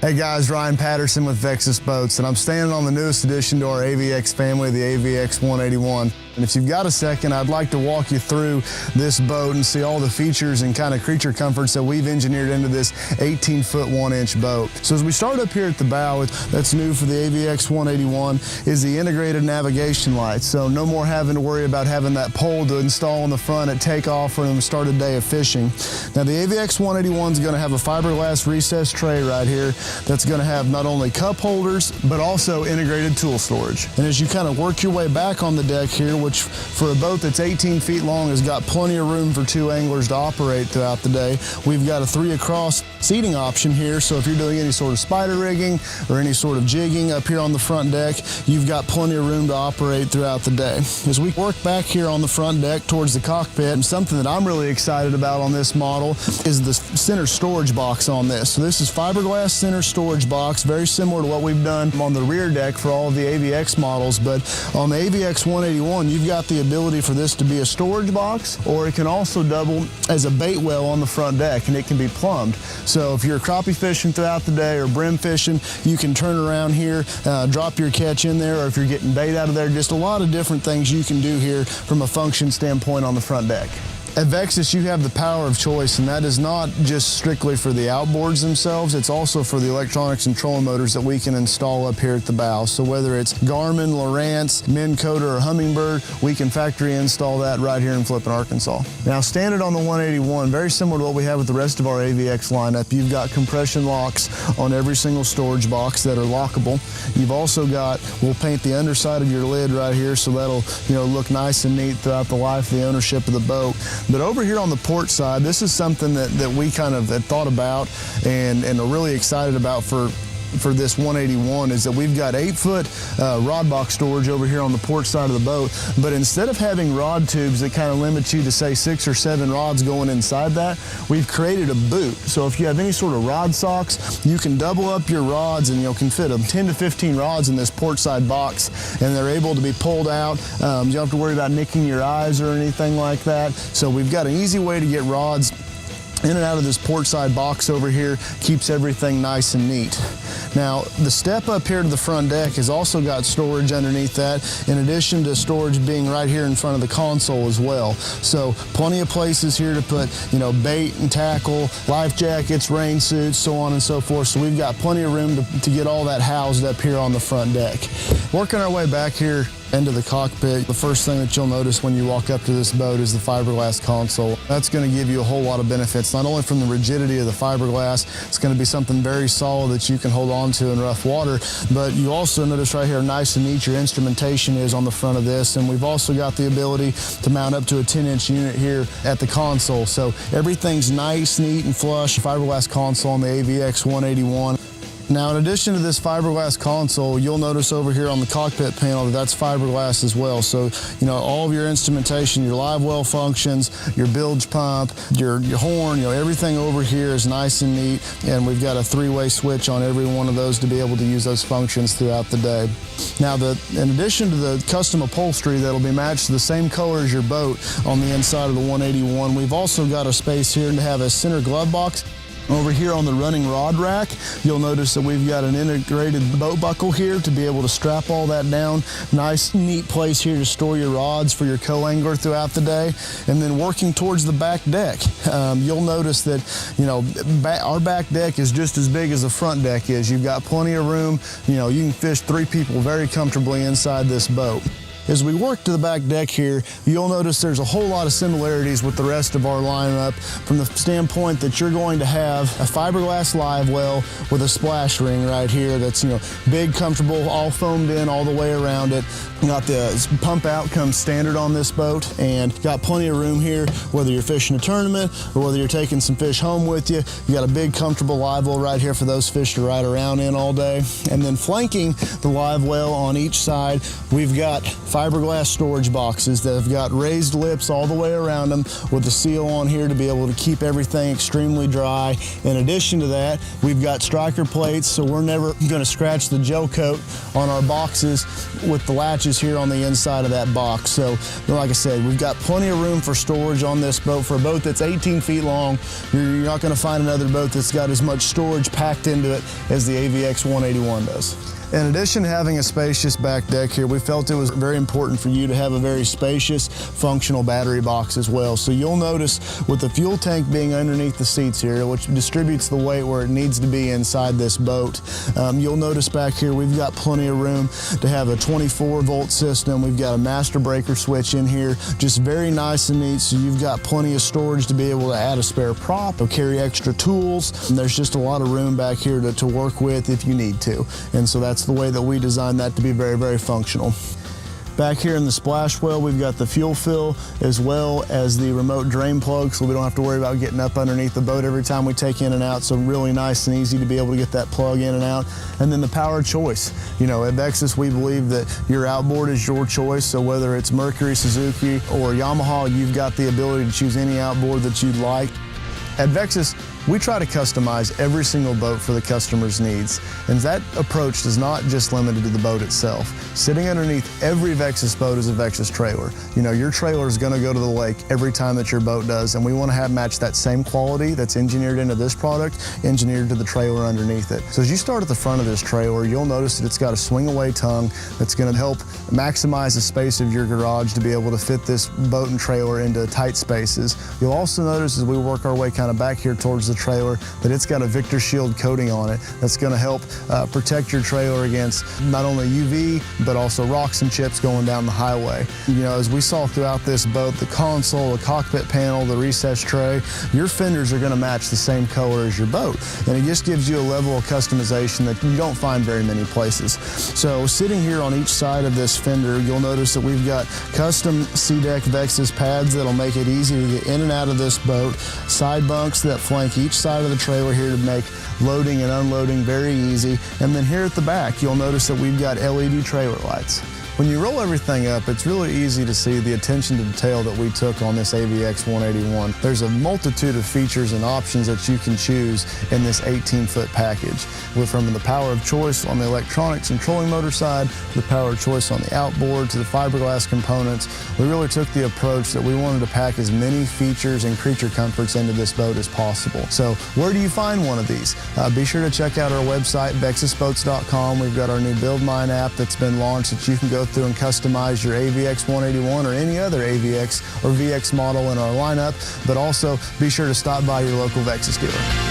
Hey guys, Ryan Patterson with Vexus Boats, and I'm standing on the newest addition to our AVX family, the AVX181. And if you've got a second, I'd like to walk you through this boat and see all the features and kind of creature comforts that we've engineered into this 18-foot 1-inch boat. So as we start up here at the bow, that's new for the AVX181 is the integrated navigation lights. So no more having to worry about having that pole to install on the front at takeoff or start a day of fishing. Now the AVX181 is going to have a fiberglass recessed tray right here that's going to have not only cup holders but also integrated tool storage. And as you kind of work your way back on the deck here, which for a boat that's 18 feet long has got plenty of room for 2 anglers to operate throughout the day, we've got a 3 across seating option here. So if you're doing any sort of spider rigging or any sort of jigging up here on the front deck, you've got plenty of room to operate throughout the day. As we work back here on the front deck towards the cockpit, and something that I'm really excited about on this model is the center storage box on this. So this is fiberglass center storage box, very similar to what we've done on the rear deck for all of the AVX models, but on the AVX181, you've got the ability for this to be a storage box, or it can also double as a bait well on the front deck, and it can be plumbed. So if you're crappie fishing throughout the day or brim fishing, you can turn around here, drop your catch in there, or if you're getting bait out of there, just a lot of different things you can do here from a function standpoint on the front deck. At Vexus, you have the power of choice, and that is not just strictly for the outboards themselves, it's also for the electronics and trolling motors that we can install up here at the bow. So whether it's Garmin, Lowrance, Minn Kota, or Humminbird, we can factory install that right here in Flippin, Arkansas. Now, standard on the 181, very similar to what we have with the rest of our AVX lineup, you've got compression locks on every single storage box that are lockable. You've also got, we'll paint the underside of your lid right here, so that'll look nice and neat throughout the life of the ownership of the boat. But over here on the port side, this is something that we kind of had thought about and are really excited about for this 181 is that we've got 8-foot rod box storage over here on the port side of the boat, but instead of having rod tubes that kind of limit you to say 6 or 7 rods going inside that, we've created a boot. So if you have any sort of rod socks, you can double up your rods and can fit 10 to 15 rods in this port side box, and they're able to be pulled out. You don't have to worry about nicking your eyes or anything like that. So we've got an easy way to get rods in and out of this port side box over here, keeps everything nice and neat. Now, the step up here to the front deck has also got storage underneath that, in addition to storage being right here in front of the console as well. So plenty of places here to put, bait and tackle, life jackets, rain suits, so on and so forth. So we've got plenty of room to get all that housed up here on the front deck. Working our way back here into the cockpit, the first thing that you'll notice when you walk up to this boat is the fiberglass console. That's going to give you a whole lot of benefits, not only from the rigidity of the fiberglass, it's going to be something very solid that you can hold on to in rough water, but you also notice right here nice and neat your instrumentation is on the front of this, and we've also got the ability to mount up to a 10-inch unit here at the console. So everything's nice, neat, and flush. Fiberglass console on the AVX181. Now, in addition to this fiberglass console, you'll notice over here on the cockpit panel that's fiberglass as well. So, all of your instrumentation, your Livewell functions, your bilge pump, your horn, everything over here is nice and neat. And we've got a 3-way switch on every one of those to be able to use those functions throughout the day. Now, in addition to the custom upholstery that'll be matched to the same color as your boat on the inside of the 181, we've also got a space here to have a center glove box. Over here on the running rod rack, you'll notice that we've got an integrated boat buckle here to be able to strap all that down. Nice, neat place here to store your rods for your co-angler throughout the day. And then working towards the back deck, you'll notice that, our back deck is just as big as the front deck is. You've got plenty of room. You can fish 3 people very comfortably inside this boat. As we work to the back deck here, you'll notice there's a whole lot of similarities with the rest of our lineup from the standpoint that you're going to have a fiberglass Livewell with a splash ring right here that's, big, comfortable, all foamed in all the way around it. You got the pump out comes standard on this boat, and got plenty of room here, whether you're fishing a tournament or whether you're taking some fish home with you. You got a big, comfortable Livewell right here for those fish to ride around in all day. And then flanking the Livewell on each side, we've got fiberglass storage boxes that have got raised lips all the way around them with a seal on here to be able to keep everything extremely dry. In addition to that, we've got striker plates, so we're never going to scratch the gel coat on our boxes with the latches here on the inside of that box. So like I said, we've got plenty of room for storage on this boat. For a boat that's 18 feet long, you're not going to find another boat that's got as much storage packed into it as the AVX181 does. In addition to having a spacious back deck here, we felt it was very important for you to have a very spacious, functional battery box as well. So you'll notice with the fuel tank being underneath the seats here, which distributes the weight where it needs to be inside this boat, you'll notice back here we've got plenty of room to have a 24-volt system. We've got a master breaker switch in here, just very nice and neat. So you've got plenty of storage to be able to add a spare prop or carry extra tools. And there's just a lot of room back here to work with if you need to. And so that's the way that we designed that to be very, very functional. Back here in the splash well, we've got the fuel fill as well as the remote drain plug, so we don't have to worry about getting up underneath the boat every time we take in and out. So really nice and easy to be able to get that plug in and out. And then the power choice. You know, at Vexus, we believe that your outboard is your choice. So whether it's Mercury, Suzuki, or Yamaha, you've got the ability to choose any outboard that you'd like. At Vexus, we try to customize every single boat for the customer's needs. And that approach is not just limited to the boat itself. Sitting underneath every Vexus boat is a Vexus trailer. You know, your trailer is gonna go to the lake every time that your boat does, and we wanna match that same quality that's engineered into this product, engineered to the trailer underneath it. So as you start at the front of this trailer, you'll notice that it's got a swing away tongue that's gonna help maximize the space of your garage to be able to fit this boat and trailer into tight spaces. You'll also notice as we work our way kind of back here towards the trailer that it's got a Victor Shield coating on it that's going to help protect your trailer against not only UV but also rocks and chips going down the highway. You know, as we saw throughout this boat, the console, the cockpit panel, the recessed tray, your fenders are going to match the same color as your boat, and it just gives you a level of customization that you don't find very many places. So sitting here on each side of this fender, you'll notice that we've got custom SeaDek Vexus pads that'll make it easy to get in and out of this boat, side bunks that flank each side of the trailer here to make loading and unloading very easy. And then here at the back, you'll notice that we've got LED trailer lights. When you roll everything up, it's really easy to see the attention to detail that we took on this AVX181. There's a multitude of features and options that you can choose in this 18-foot package. From the power of choice on the electronics and trolling motor side, to the power of choice on the outboard, to the fiberglass components, we really took the approach that we wanted to pack as many features and creature comforts into this boat as possible. So where do you find one of these? Be sure to check out our website, vexusboats.com. We've got our new Build Mine app that's been launched that you can go through and customize your AVX181 or any other AVX or VX model in our lineup, but also be sure to stop by your local Vexus dealer.